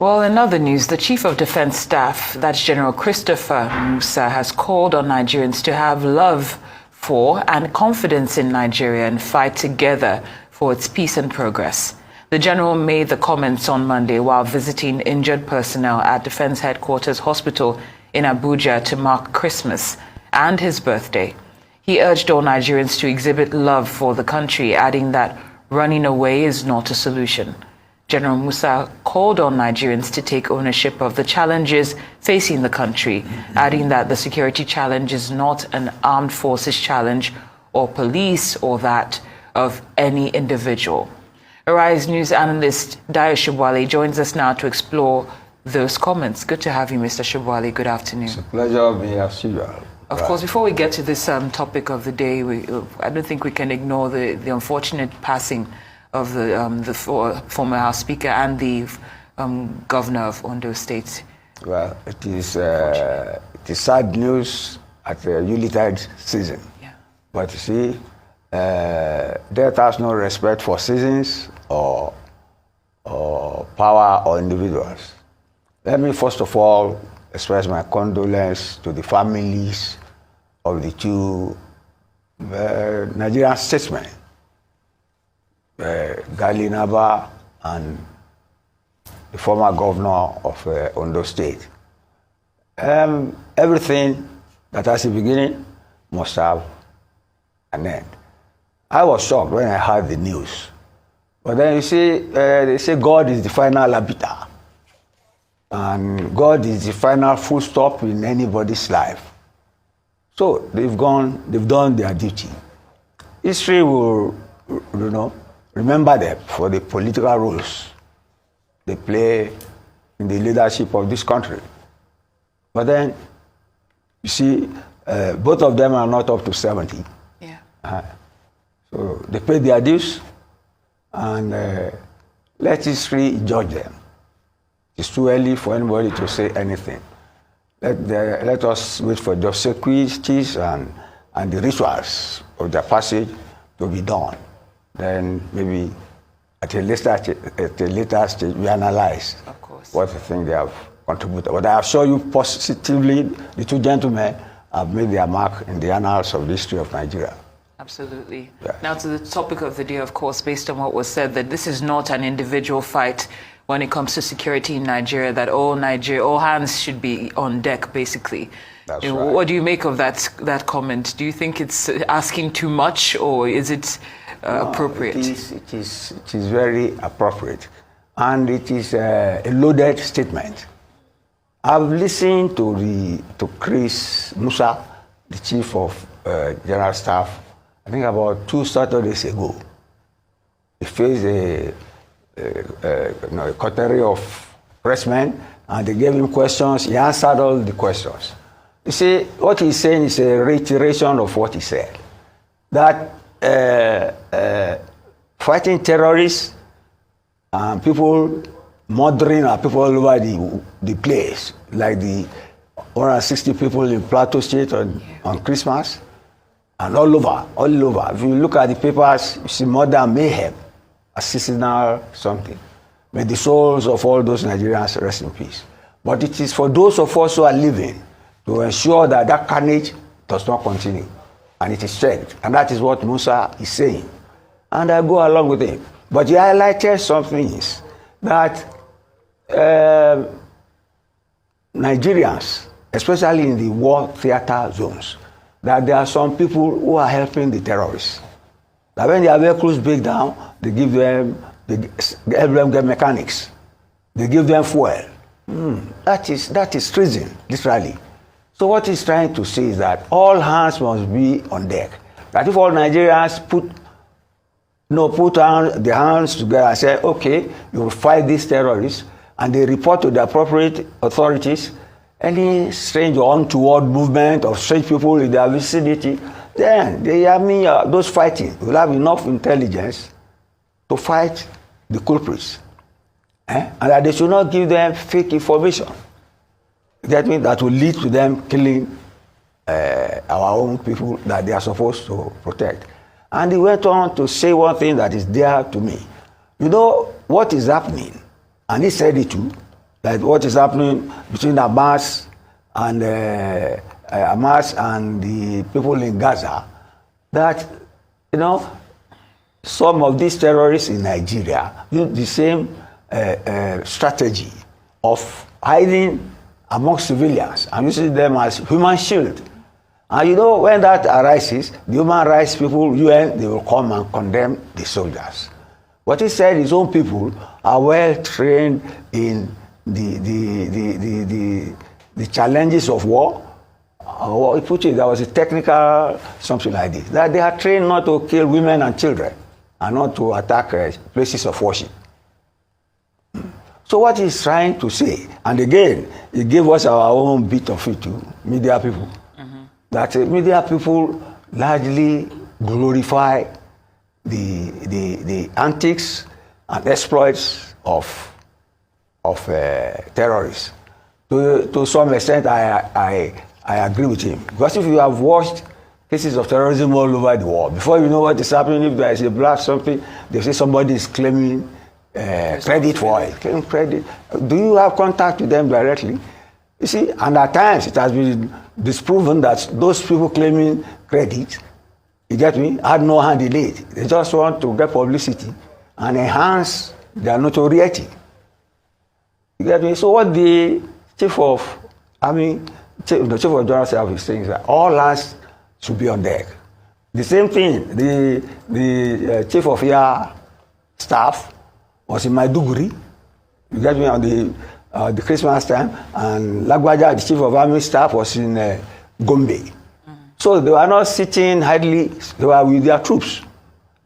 Well, in other news, the Chief of Defense Staff, that's General Christopher Musa, has called on Nigerians to have love for and confidence in Nigeria and fight together for its peace and progress. The general made the comments on Monday while visiting injured personnel at Defense Headquarters Hospital in Abuja to mark Christmas and his birthday. He urged all Nigerians to exhibit love for the country, adding that running away is not a solution. General Musa called on Nigerians to take ownership of the challenges facing the country, adding that the security challenge is not an armed forces challenge or police or that of any individual. Arise News analyst Dayo Shibwale joins us now to explore those comments. Good to have you, Mr. Shibwale. Good afternoon. It's a pleasure being here, Shibwale. Of course, before we get to this topic of the day, I don't think we can ignore the unfortunate passing of the former House Speaker and the Governor of Ondo State. Well, it is sad news at the Yuletide season. Yeah. But you see, death has no respect for seasons or power or individuals. Let me first of all express my condolence to the families of the two Nigerian statesmen, Galinaba and the former governor of Ondo State. Everything that has a beginning must have an end. I was shocked when I heard the news. But then you see, they say God is the final arbiter. And God is the final full stop in anybody's life. So they've done their duty. History will, remember them for the political roles they play in the leadership of this country. But then, you see, both of them are not up to 70. Yeah. So they pay their dues, and let history judge them. It's too early for anybody to say anything. Let us wait for the obsequies and the rituals of their passage to be done. Then maybe at a later stage we analyze what they think they have contributed. But I assure you positively, the two gentlemen have made their mark in the annals of the history of Nigeria. Absolutely. Yeah. Now to the topic of the day, of course, based on what was said, that this is not an individual fight when it comes to security in Nigeria, that all hands should be on deck, basically. That's right. What do you make of that comment? Do you think it's asking too much, or is it appropriate? It is very appropriate, and it is a loaded statement. I've listened to Chris Musa, the Chief of General Staff, I think about 2 Saturdays ago. He faced a coterie of pressmen, and they gave him questions. He answered all the questions. You see, what he's saying is a reiteration of what he said. That fighting terrorists and people murdering people all over the place, like the 160 people in Plateau State on Christmas, and all over. If you look at the papers, you see murder and mayhem, artisanal something. May the souls of all those Nigerians rest in peace. But it is for those of us who are living to ensure that that carnage does not continue. And it is checked. And that is what Musa is saying. And I go along with him. But he highlighted some things that Nigerians, especially in the war theater zones, that there are some people who are helping the terrorists. That when their vehicles break down, they help them get mechanics. They give them fuel. That is treason, literally. So what he's trying to say is that all hands must be on deck. That if all Nigerians put their hands together and say, okay, you will fight these terrorists, and they report to the appropriate authorities any strange or untoward movement of strange people in their vicinity, then those fighting will have enough intelligence to fight the culprits. And that they should not give them fake information. That means that will lead to them killing our own people that they are supposed to protect. And he went on to say one thing that is dear to me. You know what is happening, and he said it too, like what is happening between Hamas and the people in Gaza, that, you know, some of these terrorists in Nigeria use the same strategy of hiding among civilians and using them as human shield. And you know, when that arises, the human rights people, UN, they will come and condemn the soldiers. But he said his own people are well trained in the challenges of war. He put it, there was a technical something like this, that they are trained not to kill women and children and not to attack places of worship. So what he's trying to say, and again, he gave us our own bit of it to media people, that media people largely glorify the antics and exploits of terrorists. To some extent, I agree with him. Because if you have watched cases of terrorism all over the world, before you know what is happening, if there is a blast, something, they say somebody is claiming credit for it. Claim credit. Do you have contact with them directly? You see, and at times it has been disproven that those people claiming credit, you get me, had no hand in it. They just want to get publicity and enhance their notoriety. You get me? So what the chief of army, the chief of general staff is saying is that all hands should be on deck. The same thing, the chief of air staff was in Maiduguri. You get me, on the Christmas time, and Lagwaja, the chief of army staff, was in Gombe. So they were not sitting idly, they were with their troops.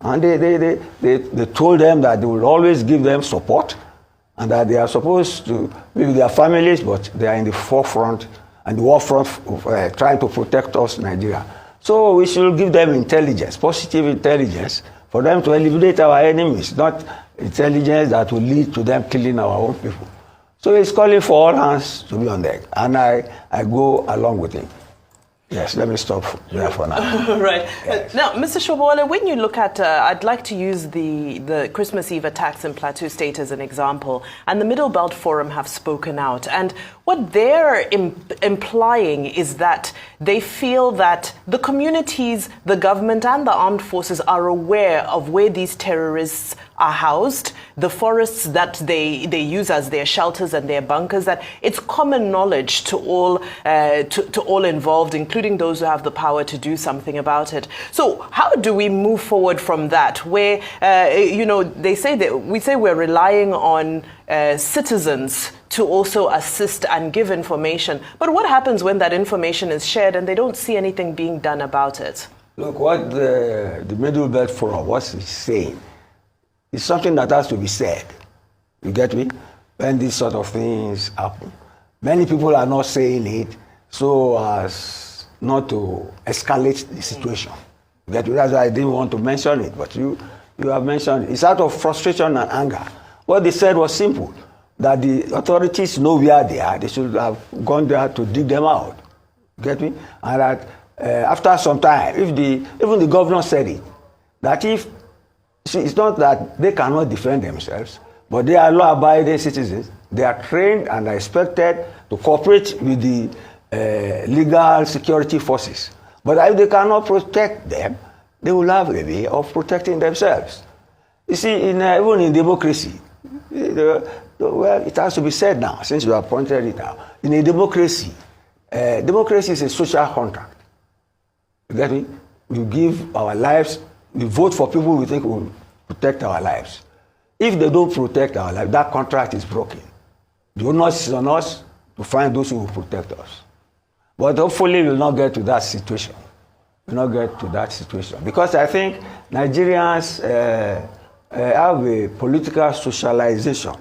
And they told them that they will always give them support and that they are supposed to be with their families, but they are in the forefront and the war front of trying to protect us, Nigeria. So we should give them intelligence, positive intelligence, for them to eliminate our enemies, not intelligence that will lead to them killing our own people. So he's calling for all hands to be on deck, and I go along with him. Yes, let me stop there for now. Right. Yes. Now, Mr. Shobowale, when you look at, I'd like to use the Christmas Eve attacks in Plateau State as an example, and the Middle Belt Forum have spoken out. And what they're implying is that they feel that the communities, the government, and the armed forces are aware of where these terrorists are housed, the forests that they use as their shelters and their bunkers, that it's common knowledge to all involved, including those who have the power to do something about it. So how do we move forward from that, where they say that we say we're relying on citizens to also assist and give information, but what happens when that information is shared and they don't see anything being done about it? Look, what the Middle Belt Forum, what he's saying, is something that has to be said. You get me? When these sort of things happen. Many people are not saying it so as not to escalate the situation. You get me? That's why I didn't want to mention it, but you have mentioned it. It's out of frustration and anger. What they said was simple, that the authorities know where they are. They should have gone there to dig them out. You get me? And that after some time, even the governor said it, that it's not that they cannot defend themselves, but they are law-abiding citizens. They are trained and are expected to cooperate with the legal security forces. But if they cannot protect them, they will have a way of protecting themselves. You see, even in democracy, well, it has to be said now, since you have pointed it out. In a democracy, democracy is a social contract. You get me? We give our lives, we vote for people we think will protect our lives. If they don't protect our lives, that contract is broken. The onus is on us to find those who will protect us. But hopefully we'll not get to that situation. We'll not get to that situation. Because I think Nigerians have a political socialization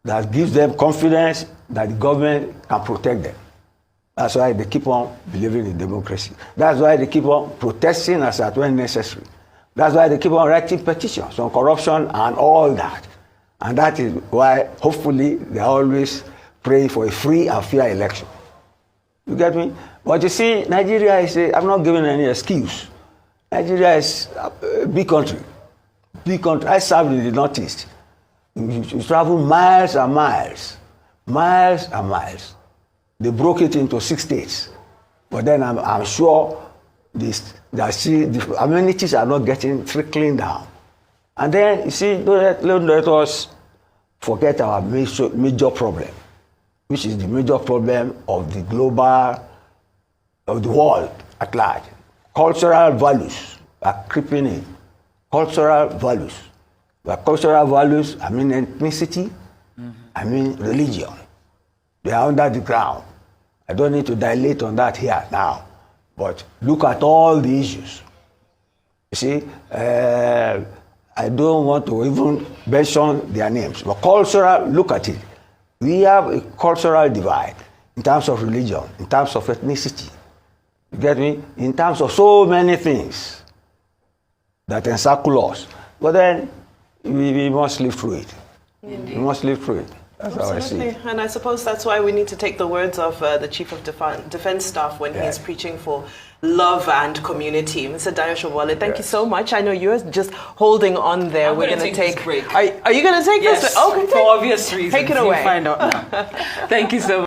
that gives them confidence that the government can protect them. That's why they keep on believing in democracy. That's why they keep on protesting as at when necessary. That's why they keep on writing petitions on corruption and all that. And that is why, hopefully, they are always praying for a free and fair election. You get me? But you see, Nigeria is I'm not giving any excuse. Nigeria is a big country. Big country. I served in the Northeast. You travel miles and miles. miles and miles. They broke it into 6 states. But then I'm sure the amenities are not trickling down. And then, you see, don't let us forget our major problem, which is the major problem of the world at large. Cultural values are creeping in. Cultural values. By cultural values, I mean ethnicity, I mean religion. They are under the ground. I don't need to dilate on that here now, but look at all the issues. You see, I don't want to even mention their names, but cultural, look at it. We have a cultural divide in terms of religion, in terms of ethnicity. You get me? In terms of so many things that encircle us. But then we must live through it. Indeed. We must live through it. That's how I see it. And I suppose that's why we need to take the words of the Chief of Defense Staff when he's preaching for love and community. Mr. Dayo Shobole, thank you so much. I know you're just holding on there. We're going to take a break. Are you going to take this? Okay, for obvious reasons. Take it away. You'll find out now. Thank you so much.